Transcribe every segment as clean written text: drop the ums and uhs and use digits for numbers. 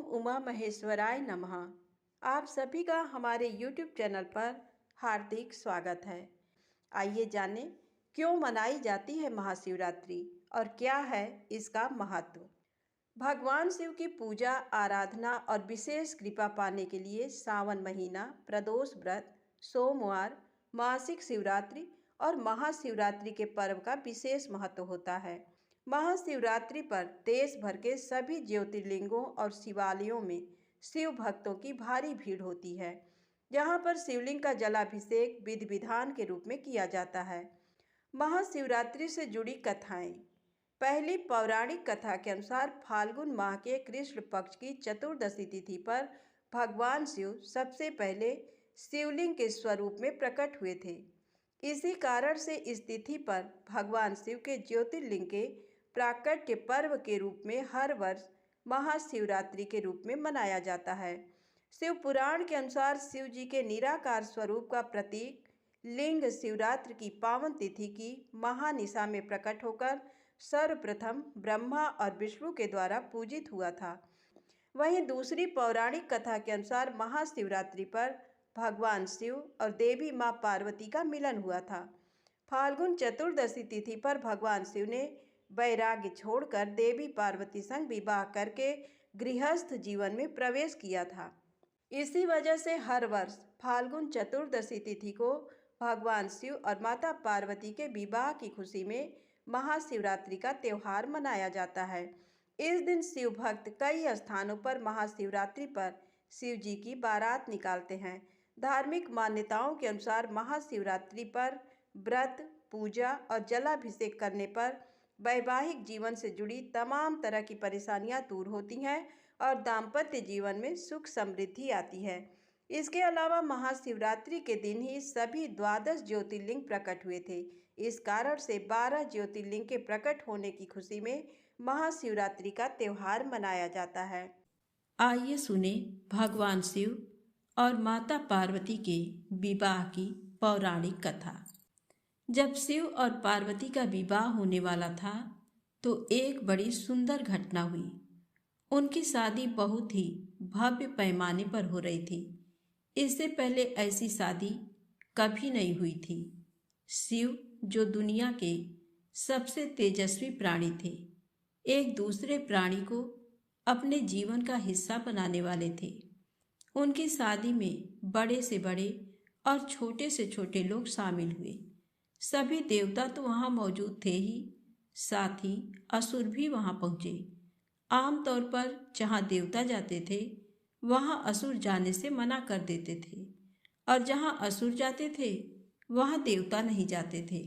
उमा महेश्वराय नमः। आप सभी का हमारे YouTube चैनल पर हार्दिक स्वागत है। आइए जानें क्यों मनाई जाती है महाशिवरात्रि और क्या है इसका महत्व। भगवान शिव की पूजा आराधना और विशेष कृपा पाने के लिए सावन महीना, प्रदोष व्रत, सोमवार, मासिक शिवरात्रि और महाशिवरात्रि के पर्व का विशेष महत्व होता है। महाशिवरात्रि पर देश भर के सभी ज्योतिर्लिंगों और शिवालयों में शिव भक्तों की भारी भीड़ होती है, जहां पर शिवलिंग का जलाभिषेक विधि विधान के रूप में किया जाता है। महाशिवरात्रि से जुड़ी कथाएं। पहली पौराणिक कथा के अनुसार फाल्गुन माह के कृष्ण पक्ष की चतुर्दशी तिथि पर भगवान शिव सबसे पहले शिवलिंग के स्वरूप में प्रकट हुए थे। इसी कारण से इस तिथि पर भगवान शिव के ज्योतिर्लिंग के प्राकट्य पर्व के रूप में हर वर्ष महाशिवरात्रि के रूप में मनाया जाता है। शिव पुराण के अनुसार शिव जी के निराकार स्वरूप का प्रतीक लिंग शिवरात्रि की पावन तिथि की महानिशा में प्रकट होकर सर्वप्रथम ब्रह्मा और विष्णु के द्वारा पूजित हुआ था। वहीं दूसरी पौराणिक कथा के अनुसार महाशिवरात्रि पर भगवान शिव और देवी मां पार्वती का मिलन हुआ था। फाल्गुन चतुर्दशी तिथि पर भगवान शिव ने वैराग्य छोड़कर देवी पार्वती संग विवाह करके गृहस्थ जीवन में प्रवेश किया था। इसी वजह से हर वर्ष फाल्गुन चतुर्दशी तिथि को भगवान शिव और माता पार्वती के विवाह की खुशी में महाशिवरात्रि का त्यौहार मनाया जाता है। इस दिन शिव भक्त कई स्थानों पर महाशिवरात्रि पर शिव जी की बारात निकालते हैं। धार्मिक मान्यताओं के अनुसार महाशिवरात्रि पर व्रत, पूजा और जलाभिषेक करने पर वैवाहिक जीवन से जुड़ी तमाम तरह की परेशानियां दूर होती हैं और दाम्पत्य जीवन में सुख समृद्धि आती है। इसके अलावा महाशिवरात्रि के दिन ही सभी 12 ज्योतिर्लिंग प्रकट हुए थे। इस कारण से 12 ज्योतिर्लिंग के प्रकट होने की खुशी में महाशिवरात्रि का त्यौहार मनाया जाता है। आइए सुने भगवान शिव और माता पार्वती के विवाह की पौराणिक कथा। जब शिव और पार्वती का विवाह होने वाला था तो एक बड़ी सुंदर घटना हुई। उनकी शादी बहुत ही भव्य पैमाने पर हो रही थी। इससे पहले ऐसी शादी कभी नहीं हुई थी। शिव, जो दुनिया के सबसे तेजस्वी प्राणी थे, एक दूसरे प्राणी को अपने जीवन का हिस्सा बनाने वाले थे। उनकी शादी में बड़े से बड़े और छोटे से छोटे लोग शामिल हुए। सभी देवता तो वहां मौजूद थे ही, साथ ही असुर भी वहां पहुंचे। आमतौर पर जहां देवता जाते थे वहां असुर जाने से मना कर देते थे, और जहां असुर जाते थे वहां देवता नहीं जाते थे।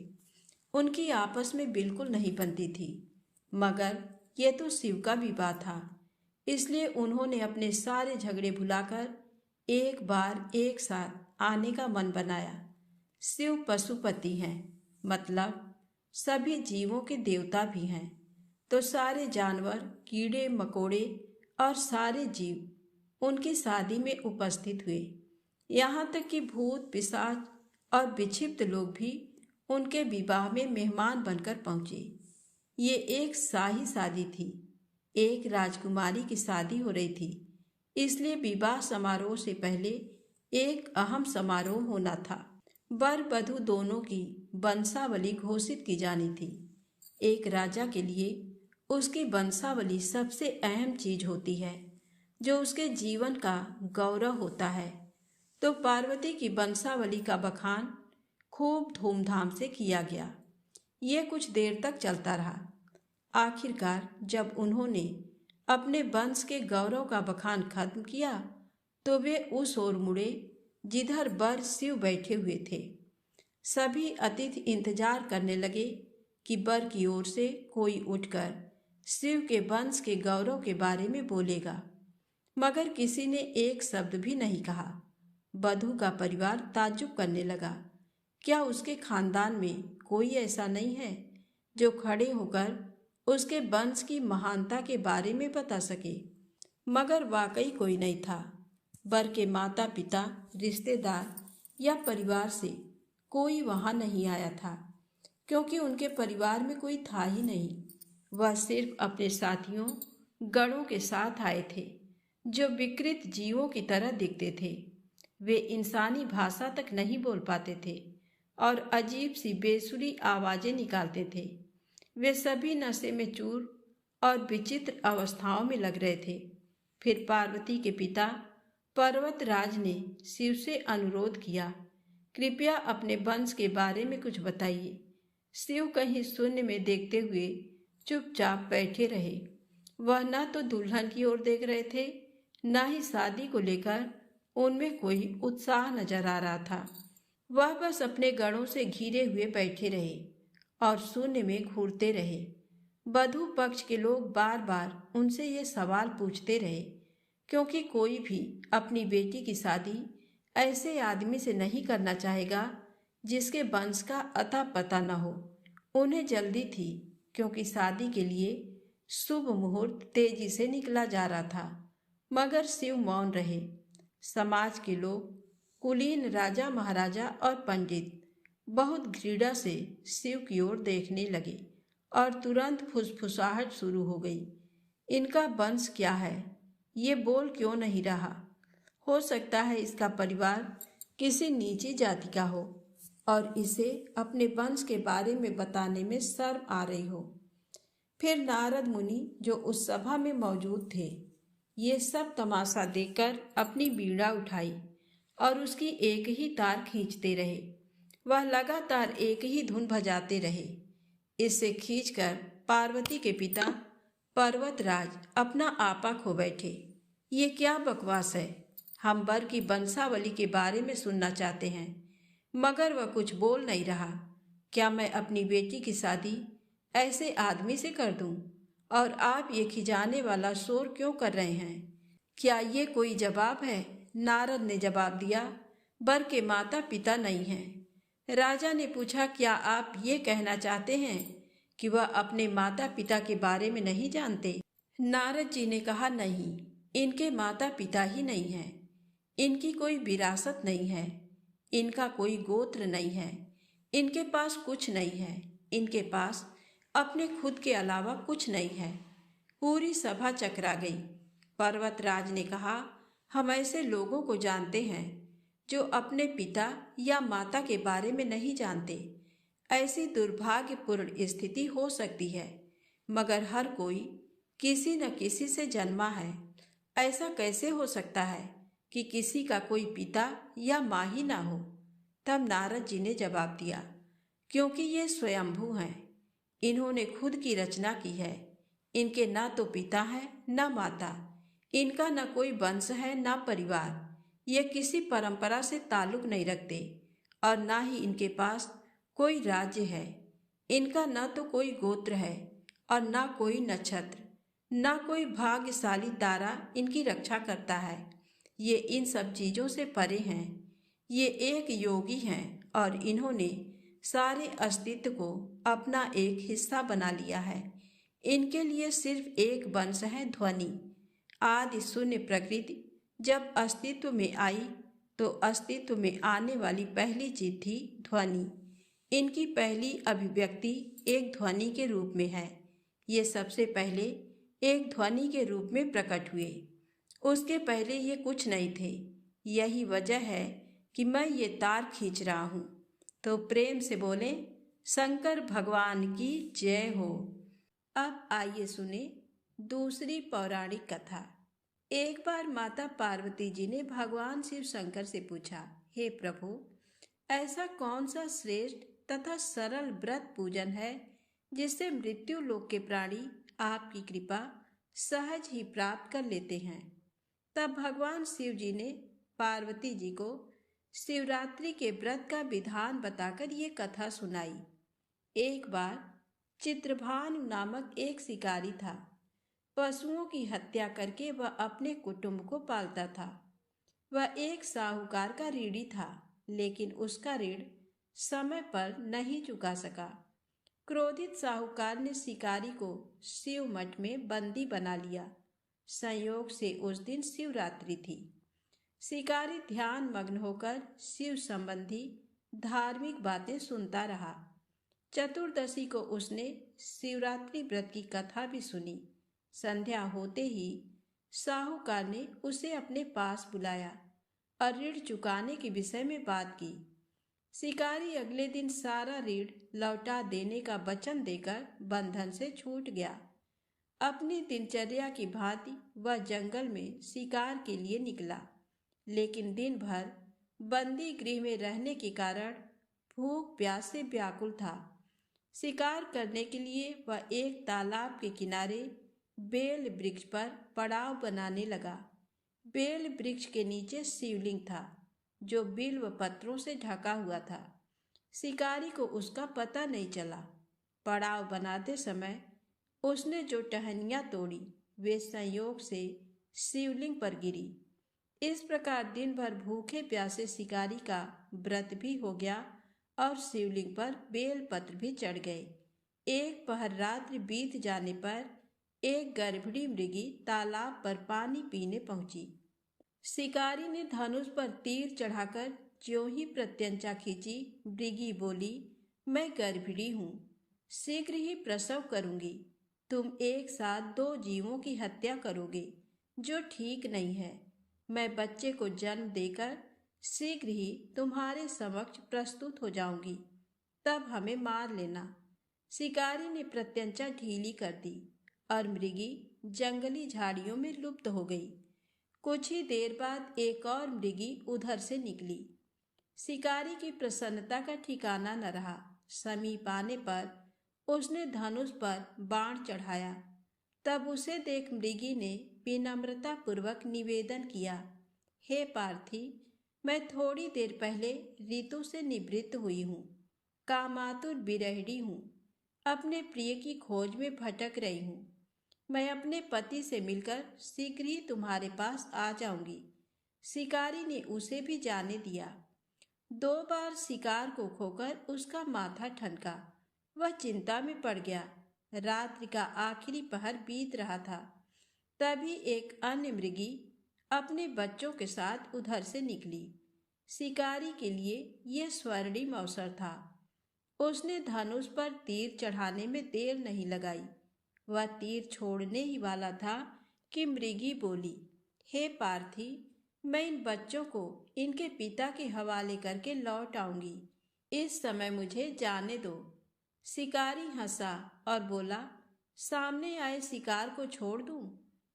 उनकी आपस में बिल्कुल नहीं बनती थी। मगर यह तो शिव का विवाह था, इसलिए उन्होंने अपने सारे झगड़े भुलाकर एक बार एक साथ आने का मन बनाया। शिव पशुपति हैं, मतलब सभी जीवों के देवता भी हैं, तो सारे जानवर, कीड़े मकोड़े और सारे जीव उनकी शादी में उपस्थित हुए। यहाँ तक कि भूत, पिशाच और विक्षिप्त लोग भी उनके विवाह में मेहमान बनकर पहुंचे। ये एक शाही शादी थी। एक राजकुमारी की शादी हो रही थी, इसलिए विवाह समारोह से पहले एक अहम समारोह होना था। वर वधू दोनों की वंशावली घोषित की जानी थी। एक राजा के लिए उसकी वंशावली सबसे अहम चीज होती है, जो उसके जीवन का गौरव होता है। तो पार्वती की वंशावली का बखान खूब धूमधाम से किया गया। ये कुछ देर तक चलता रहा। आखिरकार जब उन्होंने अपने वंश के गौरव का बखान खत्म किया तो वे उस ओर मुड़े जिधर वर शिव बैठे हुए थे। सभी अतिथि इंतजार करने लगे कि वर की ओर से कोई उठकर शिव के वंश के गौरव के बारे में बोलेगा, मगर किसी ने एक शब्द भी नहीं कहा। वधू का परिवार ताज्जुब करने लगा। क्या उसके खानदान में कोई ऐसा नहीं है जो खड़े होकर उसके वंश की महानता के बारे में बता सके? मगर वाकई कोई नहीं था। वर के माता पिता, रिश्तेदार या परिवार से कोई वहां नहीं आया था, क्योंकि उनके परिवार में कोई था ही नहीं। वह सिर्फ अपने साथियों, गणों के साथ आए थे। जो विकृत जीवों की तरह दिखते थे। वे इंसानी भाषा तक नहीं बोल पाते थे और अजीब सी बेसुरी आवाजें निकालते थे। वे सभी नशे में चूर और विचित्र अवस्थाओं में लग रहे थे। फिर पार्वती के पिता पर्वतराज ने शिव से अनुरोध किया, कृपया अपने वंश के बारे में कुछ बताइए। शिव कहीं शून्य में देखते हुए चुपचाप बैठे रहे। वह न तो दुल्हन की ओर देख रहे थे, न ही शादी को लेकर उनमें कोई उत्साह नजर आ रहा था। वह बस अपने गणों से घिरे हुए बैठे रहे और शून्य में घूरते रहे। वधू पक्ष के लोग बार बार उनसे ये सवाल पूछते रहे, क्योंकि कोई भी अपनी बेटी की शादी ऐसे आदमी से नहीं करना चाहेगा जिसके वंश का अता पता न हो। उन्हें जल्दी थी, क्योंकि शादी के लिए शुभ मुहूर्त तेजी से निकला जा रहा था। मगर शिव मौन रहे। समाज के लोग, कुलीन राजा महाराजा और पंडित बहुत घृणा से शिव की ओर देखने लगे और तुरंत फुसफुसाहट शुरू हो गई। इनका वंश क्या है? ये बोल क्यों नहीं रहा? हो सकता है इसका परिवार किसी नीची जाति का हो और इसे अपने वंश के बारे में बताने में शर्म आ रही हो। फिर नारद मुनि, जो उस सभा में मौजूद थे, ये सब तमाशा देखकर अपनी बीड़ा उठाई और उसकी एक ही तार खींचते रहे। वह लगातार एक ही धुन बजाते रहे। इससे खींचकर पार्वती के पिता पर्वतराज अपना आपा खो बैठे। ये क्या बकवास है? हम वर की वंशावली के बारे में सुनना चाहते हैं। मगर वह कुछ बोल नहीं रहा। क्या मैं अपनी बेटी की शादी ऐसे आदमी से कर दूं? और आप ये खिजाने वाला शोर क्यों कर रहे हैं? क्या ये कोई जवाब है? नारद ने जवाब दिया, वर के माता पिता नहीं हैं। राजा ने पूछा, क्या आप ये कहना चाहते हैं कि वह अपने माता पिता के बारे में नहीं जानते? नारद जी ने कहा, नहीं, इनके माता पिता ही नहीं हैं। इनकी कोई विरासत नहीं है। इनका कोई गोत्र नहीं है। इनके पास कुछ नहीं है। इनके पास अपने खुद के अलावा कुछ नहीं है। पूरी सभा चकरा गई। पर्वतराज ने कहा, हम ऐसे लोगों को जानते हैं जो अपने पिता या माता के बारे में नहीं जानते। ऐसी दुर्भाग्यपूर्ण स्थिति हो सकती है, मगर हर कोई किसी न किसी से जन्मा है। ऐसा कैसे हो सकता है कि किसी का कोई पिता या माँ ही ना हो? तब नारद जी ने जवाब दिया, क्योंकि ये स्वयंभू हैं। इन्होंने खुद की रचना की है। इनके ना तो पिता है ना माता। इनका न कोई वंश है ना परिवार। ये किसी परंपरा से ताल्लुक नहीं रखते और ना ही इनके पास कोई राज्य है। इनका न तो कोई गोत्र है और ना कोई नक्षत्र, ना कोई भाग्यशाली तारा इनकी रक्षा करता है। ये इन सब चीज़ों से परे हैं। ये एक योगी हैं और इन्होंने सारे अस्तित्व को अपना एक हिस्सा बना लिया है। इनके लिए सिर्फ एक वंश है, ध्वनि। आदि शून्य प्रकृति जब अस्तित्व में आई तो अस्तित्व में आने वाली पहली चीज थी ध्वनि। इनकी पहली अभिव्यक्ति एक ध्वनि के रूप में है। ये सबसे पहले एक ध्वनि के रूप में प्रकट हुए। उसके पहले ये कुछ नहीं थे। यही वजह है कि मैं ये तार खींच रहा हूँ। तो प्रेम से बोले, शंकर भगवान की जय हो। अब आइए सुने दूसरी पौराणिक कथा। एक बार माता पार्वती जी ने भगवान शिव शंकर से पूछा, हे प्रभु, ऐसा कौन सा श्रेष्ठ तथा सरल व्रत पूजन है जिससे मृत्यु लोक के प्राणी आपकी कृपा सहज ही प्राप्त कर लेते हैं? तब भगवान शिव जी ने पार्वती जी को शिवरात्रि के व्रत का विधान बताकर ये कथा सुनाई। एक बार चित्रभानु नामक एक शिकारी था। पशुओं की हत्या करके वह अपने कुटुंब को पालता था। वह एक साहूकार का ऋणी था, लेकिन उसका ऋण समय पर नहीं चुका सका। क्रोधित साहूकार ने शिकारी को शिव मठ में बंदी बना लिया। संयोग से उस दिन शिवरात्रि थी। शिकारी ध्यान मग्न होकर शिव संबंधी धार्मिक बातें सुनता रहा। चतुर्दशी को उसने शिवरात्रि व्रत की कथा भी सुनी। संध्या होते ही साहूकार ने उसे अपने पास बुलाया और ऋण चुकाने के विषय में बात की। शिकारी अगले दिन सारा ऋण लौटा देने का वचन देकर बंधन से छूट गया। अपनी दिनचर्या की भांति वह जंगल में शिकार के लिए निकला, लेकिन दिन भर बंदी गृह में रहने के कारण भूख प्यास से व्याकुल था। शिकार करने के लिए वह एक तालाब के किनारे बेल वृक्ष पर पड़ाव बनाने लगा। बेल वृक्ष के नीचे शिवलिंग था जो बिल्व पत्रों से ढका हुआ था। शिकारी को उसका पता नहीं चला। पड़ाव बनाते समय उसने जो टहनियाँ तोड़ी वे संयोग से शिवलिंग पर गिरी। इस प्रकार दिन भर भूखे प्यासे शिकारी का व्रत भी हो गया और शिवलिंग पर बेल पत्र भी चढ़ गए। एक पहर रात्रि बीत जाने पर एक गर्भिणी मृगी तालाब पर पानी पीने पहुंची। शिकारी ने धनुष पर तीर चढ़ाकर ज्यों ही प्रत्यंचा खींची, मृगी बोली, मैं गर्भिणी हूँ, शीघ्र ही प्रसव करूंगी। तुम एक साथ 2 जीवों की हत्या करोगे, जो ठीक नहीं है। मैं बच्चे को जन्म देकर शीघ्र ही तुम्हारे समक्ष प्रस्तुत हो जाऊंगी, तब हमें मार लेना। शिकारी ने प्रत्यंचा ढीली कर दी और मृगी जंगली झाड़ियों में लुप्त हो गई। कुछ ही देर बाद एक और मृगी उधर से निकली। शिकारी की प्रसन्नता का ठिकाना न रहा। समीप आने पर उसने धनुष पर बाण चढ़ाया। तब उसे देख मृगी ने विनम्रता पूर्वक निवेदन किया, हे पार्थी, मैं थोड़ी देर पहले ऋतु से निवृत्त हुई हूँ, कामातुर विरहिणी हूँ, अपने प्रिय की खोज में भटक रही हूँ। मैं अपने पति से मिलकर शीघ्र ही तुम्हारे पास आ जाऊंगी। शिकारी ने उसे भी जाने दिया। 2 बार शिकार को खोकर उसका माथा ठनका। वह चिंता में पड़ गया। रात्रि का आखिरी पहर बीत रहा था। तभी एक अन्य मृगी अपने बच्चों के साथ उधर से निकली। शिकारी के लिए यह स्वर्णिम अवसर था। उसने धनुष पर तीर चढ़ाने में देर नहीं लगाई। वह तीर छोड़ने ही वाला था कि मृगी बोली, हे पार्थी, मैं इन बच्चों को इनके पिता के हवाले करके लौट आऊंगी। इस समय मुझे जाने दो। शिकारी हंसा और बोला, सामने आए शिकार को छोड़ दूं?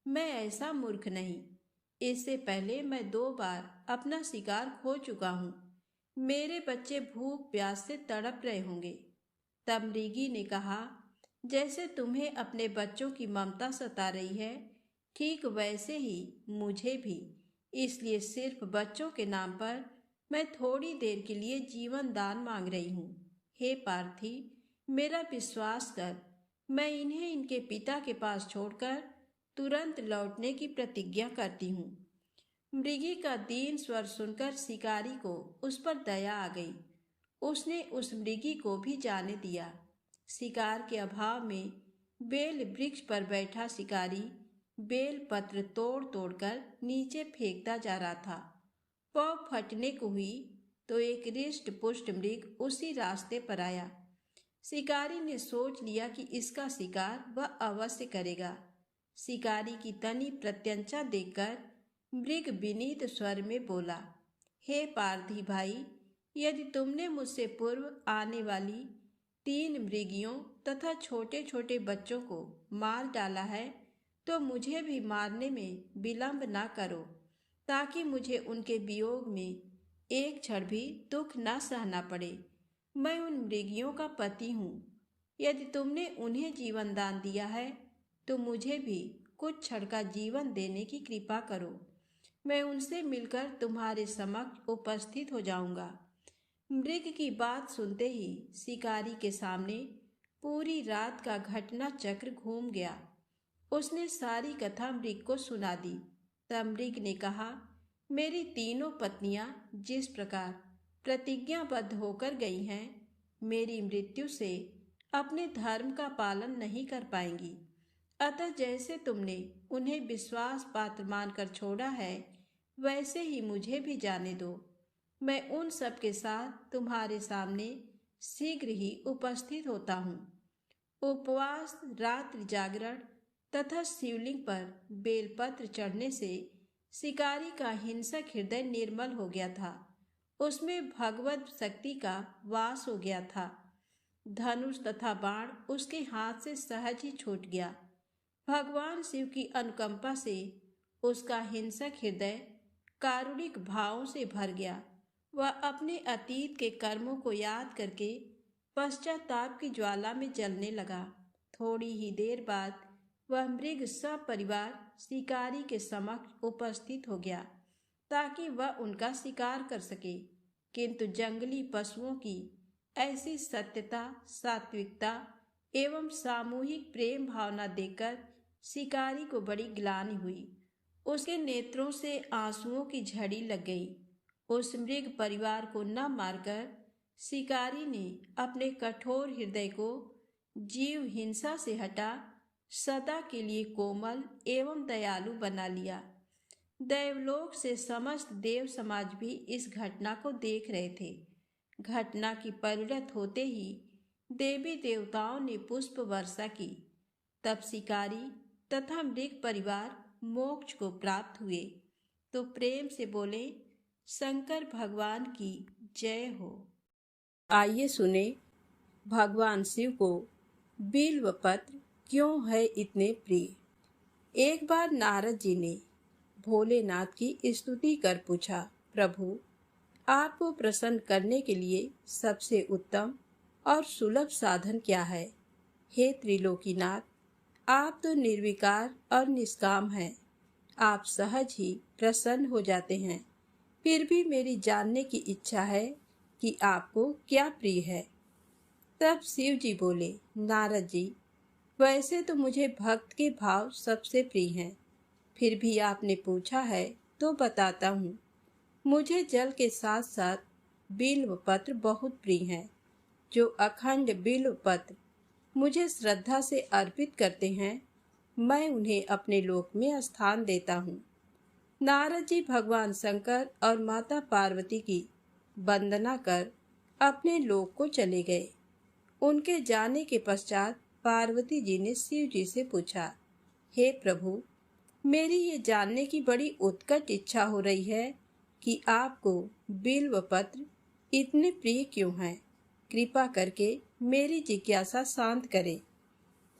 मैं ऐसा मूर्ख नहीं। इससे पहले मैं 2 बार अपना शिकार खो चुका हूँ। मेरे बच्चे भूख प्यास से तड़प रहे होंगे। तब मृगी ने कहा, जैसे तुम्हें अपने बच्चों की ममता सता रही है, ठीक वैसे ही मुझे भी। इसलिए सिर्फ बच्चों के नाम पर मैं थोड़ी देर के लिए जीवन दान मांग रही हूँ। हे पार्थी, मेरा विश्वास कर, मैं इन्हें इनके पिता के पास छोड़कर तुरंत लौटने की प्रतिज्ञा करती हूँ। मृगी का दीन स्वर सुनकर शिकारी को उस पर दया आ गई। उसने उस मृगी को भी जाने दिया। शिकार के अभाव में बेल वृक्ष पर बैठा शिकारी बेल पत्र तोड़ तोड़कर नीचे फेंकता जा रहा था। पौ फटने को हुई तो एक हृष्ट पुष्ट मृग उसी रास्ते पर आया। शिकारी ने सोच लिया कि इसका शिकार वह अवश्य करेगा। शिकारी की तनी प्रत्यंचा देखकर मृग विनीत स्वर में बोला, हे पारधी भाई, यदि तुमने मुझसे पूर्व आने वाली 3 मृगियों तथा छोटे छोटे बच्चों को मार डाला है, तो मुझे भी मारने में विलंब ना करो, ताकि मुझे उनके वियोग में एक क्षण भी दुख न सहना पड़े। मैं उन मृगियों का पति हूँ। यदि तुमने उन्हें जीवन दान दिया है, तो मुझे भी कुछ क्षण का जीवन देने की कृपा करो। मैं उनसे मिलकर तुम्हारे समक्ष उपस्थित हो जाऊंगा। मृग की बात सुनते ही शिकारी के सामने पूरी रात का घटना चक्र घूम गया। उसने सारी कथा मृग को सुना दी। तब मृग ने कहा, मेरी 3 पत्नियां जिस प्रकार प्रतिज्ञाबद्ध होकर गई हैं, मेरी मृत्यु से अपने धर्म का पालन नहीं कर पाएंगी। अतः जैसे तुमने उन्हें विश्वास पात्र मानकर छोड़ा है, वैसे ही मुझे भी जाने दो। मैं उन सब के साथ तुम्हारे सामने शीघ्र ही उपस्थित होता हूँ। उपवास, रात्रि जागरण तथा शिवलिंग पर बेलपत्र चढ़ने से शिकारी का हिंसक हृदय निर्मल हो गया था। उसमें भगवत शक्ति का वास हो गया था। धनुष तथा बाण उसके हाथ से सहज ही छूट गया। भगवान शिव की अनुकंपा से उसका हिंसक हृदय कारुणिक भावों से भर गया। वह अपने अतीत के कर्मों को याद करके पश्चाताप की ज्वाला में जलने लगा। थोड़ी ही देर बाद वह मृग सपरिवार शिकारी के समक्ष उपस्थित हो गया ताकि वह उनका शिकार कर सके, किंतु जंगली पशुओं की ऐसी सत्यता, सात्विकता एवं सामूहिक प्रेम भावना देखकर शिकारी को बड़ी ग्लानि हुई। उसके नेत्रों से आंसुओं की झड़ी लग गई। उस मृग परिवार को न मारकर शिकारी ने अपने कठोर हृदय को जीव हिंसा से हटा सदा के लिए कोमल एवं दयालु बना लिया। देवलोक से समस्त देव समाज भी इस घटना को देख रहे थे। घटना की परिणत होते ही देवी देवताओं ने पुष्प वर्षा की। तब शिकारी तथा मृग परिवार मोक्ष को प्राप्त हुए। तो प्रेम से बोले, शंकर भगवान की जय हो। आइए सुने भगवान शिव को बिल्व पत्र क्यों है इतने प्रिय। एक बार नारद जी ने भोलेनाथ की स्तुति कर पूछा, प्रभु आपको प्रसन्न करने के लिए सबसे उत्तम और सुलभ साधन क्या है। हे त्रिलोकीनाथ, आप तो निर्विकार और निष्काम हैं। आप सहज ही प्रसन्न हो जाते हैं। फिर भी मेरी जानने की इच्छा है कि आपको क्या प्रिय है। तब शिव जी बोले, नारद जी, वैसे तो मुझे भक्त के भाव सबसे प्रिय हैं, फिर भी आपने पूछा है तो बताता हूँ। मुझे जल के साथ साथ बिल्व पत्र बहुत प्रिय हैं। जो अखंड बिल्व पत्र मुझे श्रद्धा से अर्पित करते हैं, मैं उन्हें अपने लोक में स्थान देता हूँ। नारद जी भगवान शंकर और माता पार्वती की वंदना कर अपने लोक को चले गए। उनके जाने के पश्चात पार्वती जी ने शिव जी से पूछा, हे प्रभु, मेरी ये जानने की बड़ी उत्कट इच्छा हो रही है कि आपको बिल्व पत्र इतने प्रिय क्यों हैं। कृपा करके मेरी जिज्ञासा शांत करें।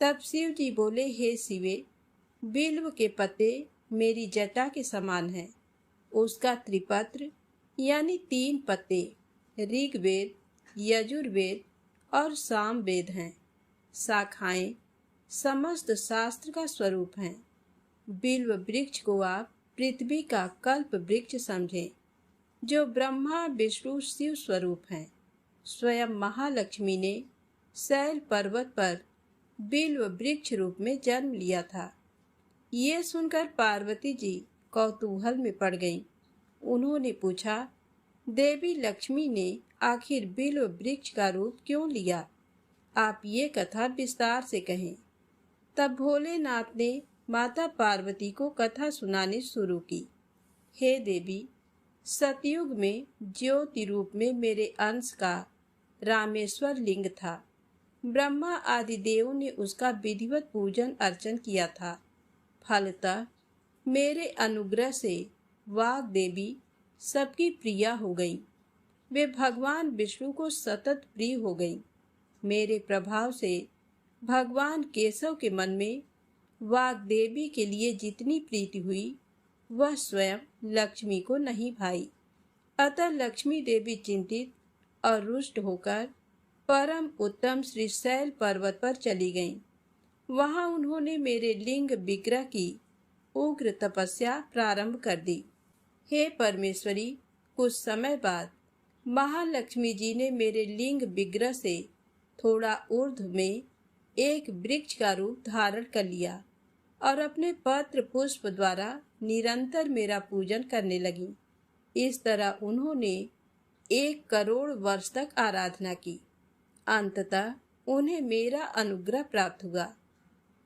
तब शिव जी बोले, हे शिवे, बिल्व के पत्ते मेरी जटा के समान हैं। उसका त्रिपत्र यानी 3 पत्ते ऋग्वेद, यजुर्वेद और सामवेद हैं। शाखाएं समस्त शास्त्र का स्वरूप हैं। बिल्व वृक्ष को आप पृथ्वी का कल्प वृक्ष समझें, जो ब्रह्मा विष्णु शिव स्वरूप हैं। स्वयं महालक्ष्मी ने शैल पर्वत पर बिल्व वृक्ष रूप में जन्म लिया था। ये सुनकर पार्वती जी कौतूहल में पड़ गईं। उन्होंने पूछा, देवी लक्ष्मी ने आखिर बिल्व वृक्ष का रूप क्यों लिया। आप ये कथा विस्तार से कहें। तब भोलेनाथ ने माता पार्वती को कथा सुनानी शुरू की। हे देवी, सतयुग में ज्योति रूप में मेरे अंश का रामेश्वर लिंग था। ब्रह्मा आदि देवों ने उसका विधिवत पूजन अर्चन किया था। फलतः मेरे अनुग्रह से वाग देवी सबकी प्रिया हो गई। वे भगवान विष्णु को सतत प्रिय हो गई। मेरे प्रभाव से भगवान केशव के मन में वाग्देवी के लिए जितनी प्रीति हुई, वह स्वयं लक्ष्मी को नहीं भाई। अतः लक्ष्मी देवी चिंतित और रुष्ट होकर परम उत्तम श्रीशैल पर्वत पर चली गईं। वहां उन्होंने मेरे लिंग विग्रह की उग्र तपस्या प्रारंभ कर दी। हे परमेश्वरी, कुछ समय बाद महालक्ष्मी जी ने मेरे लिंग विग्रह से थोड़ा ऊर्ध्व में एक वृक्ष का रूप धारण कर लिया और अपने पत्र पुष्प द्वारा निरंतर मेरा पूजन करने लगी। इस तरह उन्होंने 1 करोड़ वर्ष तक आराधना की। अंततः उन्हें मेरा अनुग्रह प्राप्त हुआ।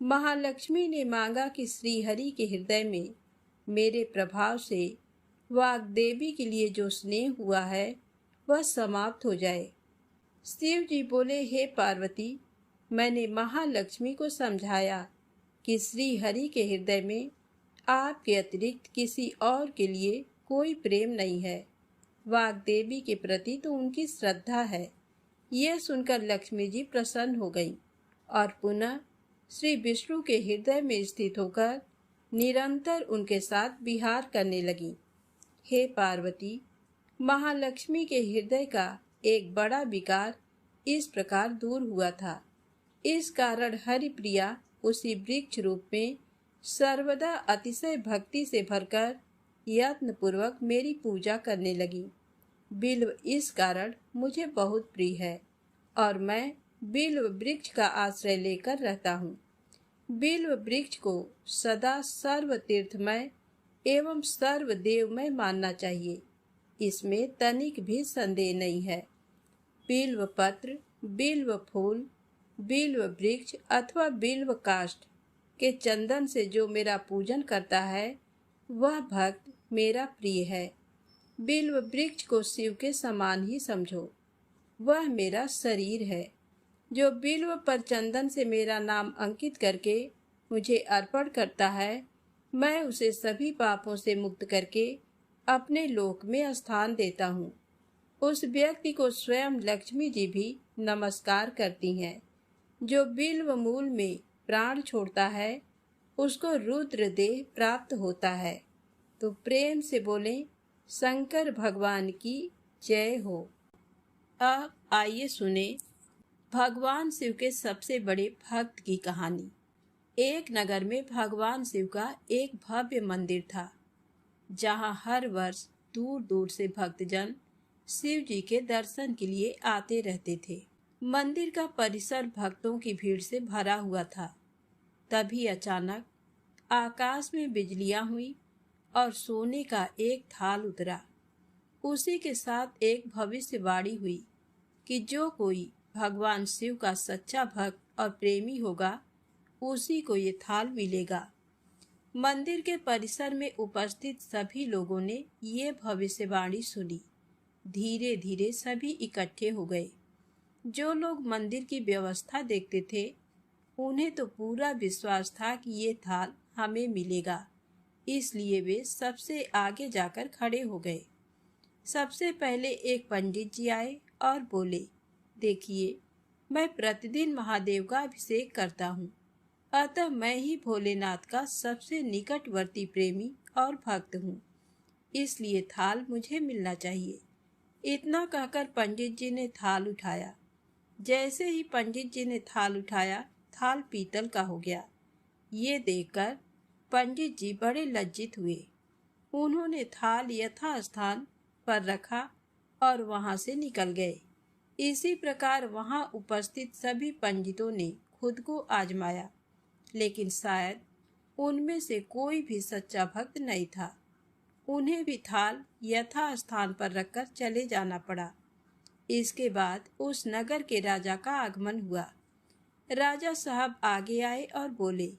महालक्ष्मी ने मांगा कि श्रीहरि के हृदय में मेरे प्रभाव से वाग्देवी के लिए जो स्नेह हुआ है, वह समाप्त हो जाए। शिव जी बोले, हे पार्वती, मैंने महालक्ष्मी को समझाया कि श्री हरि के हृदय में आपके अतिरिक्त किसी और के लिए कोई प्रेम नहीं है। वाग्देवी के प्रति तो उनकी श्रद्धा है। यह सुनकर लक्ष्मी जी प्रसन्न हो गई और पुनः श्री विष्णु के हृदय में स्थित होकर निरंतर उनके साथ विहार करने लगी। हे पार्वती, महालक्ष्मी के हृदय का एक बड़ा विकार इस प्रकार दूर हुआ था। इस कारण हरिप्रिया उसी वृक्ष रूप में सर्वदा अतिशय भक्ति से भरकर यत्न पूर्वक मेरी पूजा करने लगी। बिल्व इस कारण मुझे बहुत प्रिय है और मैं बिल्व वृक्ष का आश्रय लेकर रहता हूँ। बिल्व वृक्ष को सदा सर्व तीर्थमय एवं सर्वदेवमय मानना चाहिए, इसमें तनिक भी संदेह नहीं है। बिल्व पत्र, बिल्व फूल, बिल्व वृक्ष अथवा बिल्व काष्ठ के चंदन से जो मेरा पूजन करता है वह भक्त मेरा प्रिय है। बिल्व वृक्ष को शिव के समान ही समझो, वह मेरा शरीर है। जो बिल्व पर चंदन से मेरा नाम अंकित करके मुझे अर्पण करता है, मैं उसे सभी पापों से मुक्त करके अपने लोक में स्थान देता हूँ। उस व्यक्ति को स्वयं लक्ष्मी जी भी नमस्कार करती हैं। जो बिल्व मूल में प्राण छोड़ता है उसको रुद्र देह प्राप्त होता है। तो प्रेम से बोलें, शंकर भगवान की जय हो। अब आइए सुने भगवान शिव के सबसे बड़े भक्त की कहानी। एक नगर में भगवान शिव का एक भव्य मंदिर था, जहां हर वर्ष दूर दूर से भक्तजन शिव जी के दर्शन के लिए आते रहते थे। मंदिर का परिसर भक्तों की भीड़ से भरा हुआ था। तभी अचानक आकाश में बिजलियां हुई और सोने का एक थाल उतरा। उसी के साथ एक भविष्यवाणी हुई कि जो कोई भगवान शिव का सच्चा भक्त और प्रेमी होगा उसी को ये थाल मिलेगा। मंदिर के परिसर में उपस्थित सभी लोगों ने ये भविष्यवाणी सुनी। धीरे धीरे सभी इकट्ठे हो गए। जो लोग मंदिर की व्यवस्था देखते थे उन्हें तो पूरा विश्वास था कि ये थाल हमें मिलेगा, इसलिए वे सबसे आगे जाकर खड़े हो गए। सबसे पहले एक पंडित जी आए और बोले, देखिए, मैं प्रतिदिन महादेव का अभिषेक करता हूँ, अतः मैं ही भोलेनाथ का सबसे निकटवर्ती प्रेमी और भक्त हूँ, इसलिए थाल मुझे मिलना चाहिए। इतना कहकर पंडित जी ने थाल उठाया। जैसे ही पंडित जी ने थाल उठाया, थाल पीतल का हो गया। ये देखकर पंडित जी बड़े लज्जित हुए। उन्होंने थाल यथास्थान पर रखा और वहां से निकल गए। इसी प्रकार वहां उपस्थित सभी पंडितों ने खुद को आजमाया, लेकिन शायद उनमें से कोई भी सच्चा भक्त नहीं था। उन्हें भी थाल यथास्थान पर रखकर चले जाना पड़ा। इसके बाद उस नगर के राजा का आगमन हुआ। राजा साहब आगे आए और बोले,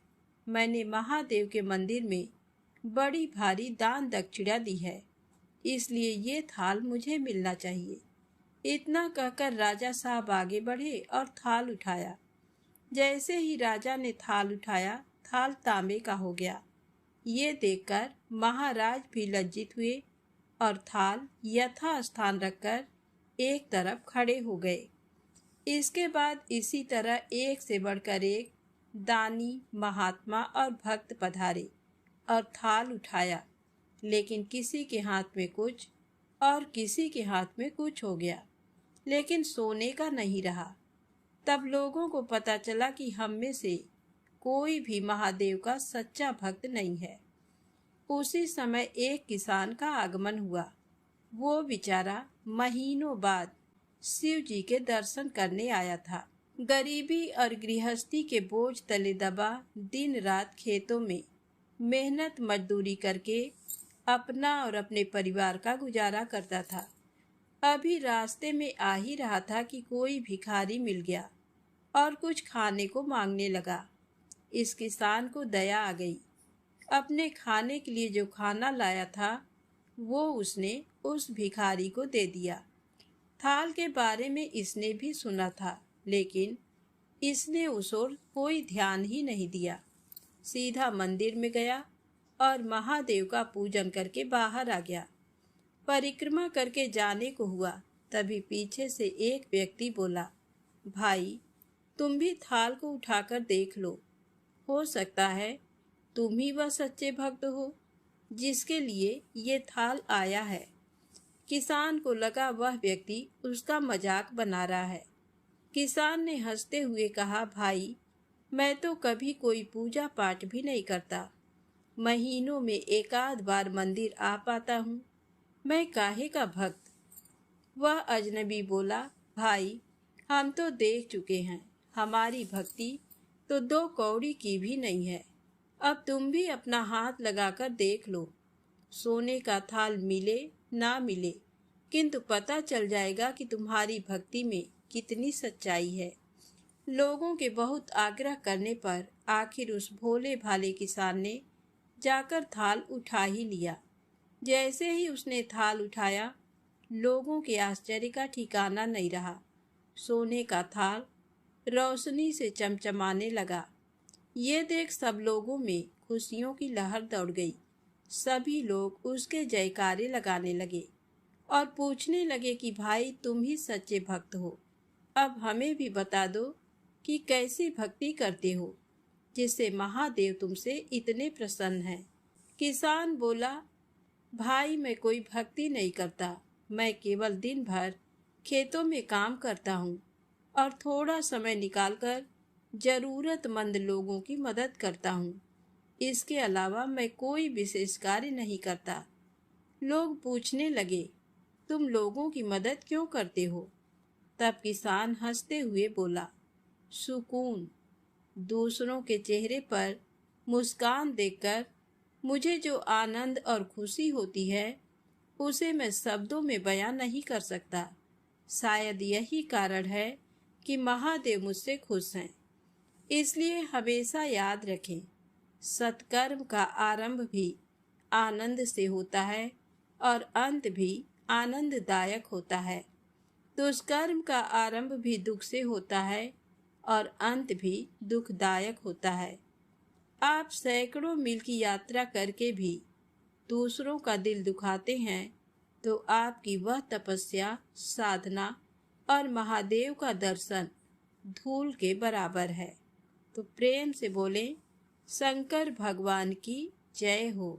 मैंने महादेव के मंदिर में बड़ी भारी दान दक्षिणा दी है, इसलिए ये थाल मुझे मिलना चाहिए। इतना कहकर राजा साहब आगे बढ़े और थाल उठाया। जैसे ही राजा ने थाल उठाया, थाल तांबे का हो गया। ये देखकर महाराज भी लज्जित हुए और थाल यथास्थान रखकर एक तरफ खड़े हो गए। इसके बाद इसी तरह एक से बढ़कर एक दानी, महात्मा और भक्त पधारे और थाल उठाया, लेकिन किसी के हाथ में कुछ और किसी के हाथ में कुछ हो गया, लेकिन सोने का नहीं रहा। तब लोगों को पता चला कि हम में से कोई भी महादेव का सच्चा भक्त नहीं है। उसी समय एक किसान का आगमन हुआ। वो बेचारा महीनों बाद शिव जी के दर्शन करने आया था। गरीबी और गृहस्थी के बोझ तले दबा दिन रात खेतों में मेहनत मजदूरी करके अपना और अपने परिवार का गुजारा करता था। अभी रास्ते में आ ही रहा था कि कोई भिखारी मिल गया और कुछ खाने को मांगने लगा। इस किसान को दया आ गई। अपने खाने के लिए जो खाना लाया था वो उसने उस भिखारी को दे दिया। थाल के बारे में इसने भी सुना था, लेकिन इसने उस ओर कोई ध्यान ही नहीं दिया। सीधा मंदिर में गया और महादेव का पूजन करके बाहर आ गया। परिक्रमा करके जाने को हुआ, तभी पीछे से एक व्यक्ति बोला, भाई तुम भी थाल को उठाकर देख लो, हो सकता है तुम ही वह सच्चे भक्त हो जिसके लिए ये थाल आया है। किसान को लगा वह व्यक्ति उसका मजाक बना रहा है। किसान ने हंसते हुए कहा, भाई मैं तो कभी कोई पूजा पाठ भी नहीं करता, महीनों में एक आध बार मंदिर आ पाता हूँ, मैं काहे का भक्त। वह अजनबी बोला, भाई हम तो देख चुके हैं, हमारी भक्ति तो 2 कौड़ी की भी नहीं है। अब तुम भी अपना हाथ लगाकर देख लो, सोने का थाल मिले ना मिले, किंतु पता चल जाएगा कि तुम्हारी भक्ति में कितनी सच्चाई है। लोगों के बहुत आग्रह करने पर आखिर उस भोले भाले किसान ने जाकर थाल उठा ही लिया। जैसे ही उसने थाल उठाया, लोगों के आश्चर्य का ठिकाना नहीं रहा। सोने का थाल रोशनी से चमचमाने लगा। ये देख सब लोगों में खुशियों की लहर दौड़ गई। सभी लोग उसके जयकारे लगाने लगे और पूछने लगे कि भाई तुम ही सच्चे भक्त हो, अब हमें भी बता दो कि कैसी भक्ति करते हो जिससे महादेव तुमसे इतने प्रसन्न हैं। किसान बोला, भाई मैं कोई भक्ति नहीं करता, मैं केवल दिन भर खेतों में काम करता हूँ और थोड़ा समय निकालकर जरूरतमंद लोगों की मदद करता हूँ। इसके अलावा मैं कोई विशेष कार्य नहीं करता। लोग पूछने लगे, तुम लोगों की मदद क्यों करते हो? तब किसान हंसते हुए बोला, सुकून। दूसरों के चेहरे पर मुस्कान देखकर मुझे जो आनंद और खुशी होती है उसे मैं शब्दों में बयां नहीं कर सकता। शायद यही कारण है कि महादेव मुझसे खुश हैं। इसलिए हमेशा याद रखें, सत्कर्म का आरंभ भी आनंद से होता है और अंत भी आनंददायक होता है। दुष्कर्म का आरंभ भी दुख से होता है और अंत भी दुखदायक होता है। आप सैकड़ों मील की यात्रा करके भी दूसरों का दिल दुखाते हैं तो आपकी वह तपस्या, साधना और महादेव का दर्शन धूल के बराबर है। तो प्रेम से बोलें, शंकर भगवान की जय हो।